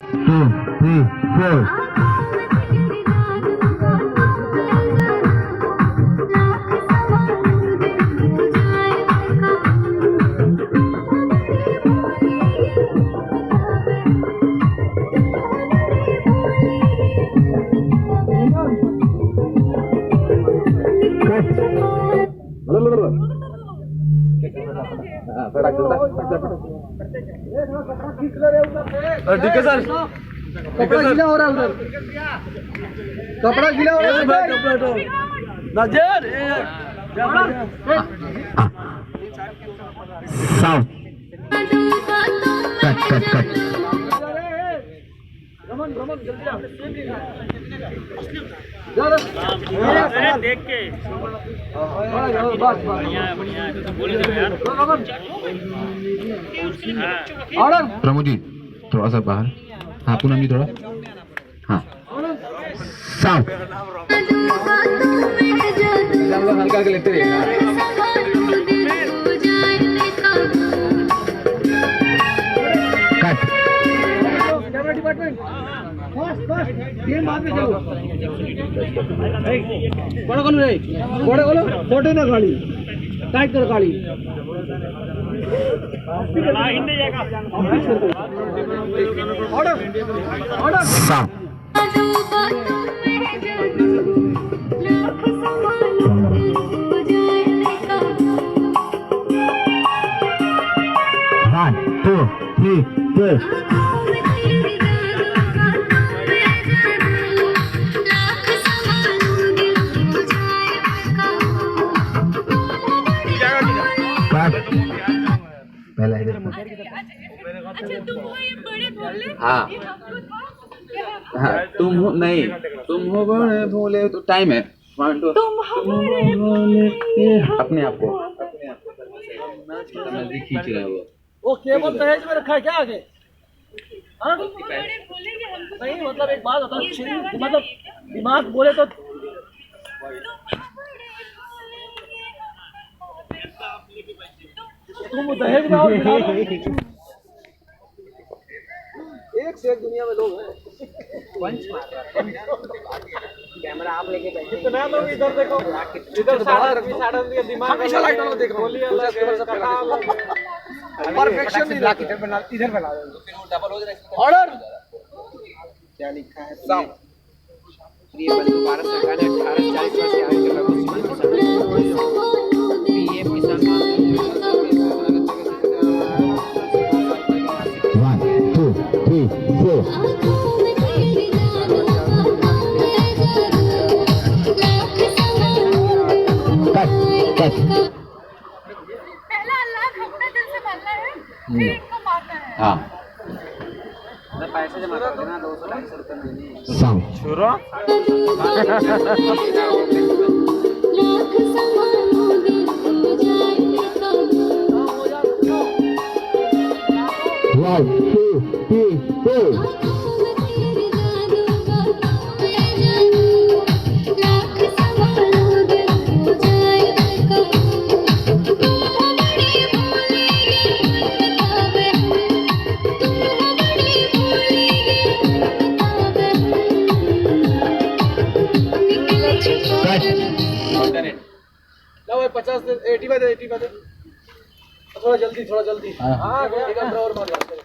2, 3, 4. ठीक है सर, कपड़ा गीला हो रहा है उधर, कपड़ा गीला हो रहा है भाई कपड़ा तो नजर Sound. Cut. रमन जल्दी आ देख के बढ़िया तो बोल दो यार। ऑर्डर प्रमोद जी थोड़ा सा बाहर. हाँ पूनम जी थोड़ा. हाँ. Sound. हल्का के लेते रहेगा. Cut. Camera department fast game बाद में चलो. बड़ा कौन रे, बड़ा बोलो फोटो ना गाड़ी टाइट करो गाड़ी. Order Sound. One, 2, 3, 4. Cut. पहला इधर. अच्छा तुम हो ये बड़े भोले। हाँ हाँ तुम हो नहीं, तुम हो बड़े भोले तो टाइम है. तुम हमारे भोले। अपने आप को नजदीक खींच रहे हो. वो केबल दहेज में रखा है क्या आगे? हाँ तुम हमारे भोले कि हमको नहीं मतलब एक बात बताओ, मतलब दिमाग बोले तो तुम दहेज में आओ. एक से एक दुनिया में लोग हैं. कैमरा आप लेके बैठे कितना लोग इधर देखो, इधर साढ़े दिमाग हमेशा लाइट वाला देख रहा हूं. परफेक्शन नहीं लाके इधर बना दो. ऑर्डर क्या लिखा है? प्रिय बंधु, भारत सरकार ने 18 से 40 वर्ष की आयु के लोगों को पीएम किसान One, 2, 3, 4. Cut. पहला अल्लाह अपने दिल से मानना है, फिर इनको मानना है। हाँ पैसे जमा कर देना 200-250 रुपए महीने. Sound. One, 2, 3, 4. लो भाई 50 दे, 80 दे, 80 दे. थोड़ा जल्दी. हाँ एक अंदर और मार जाते हैं.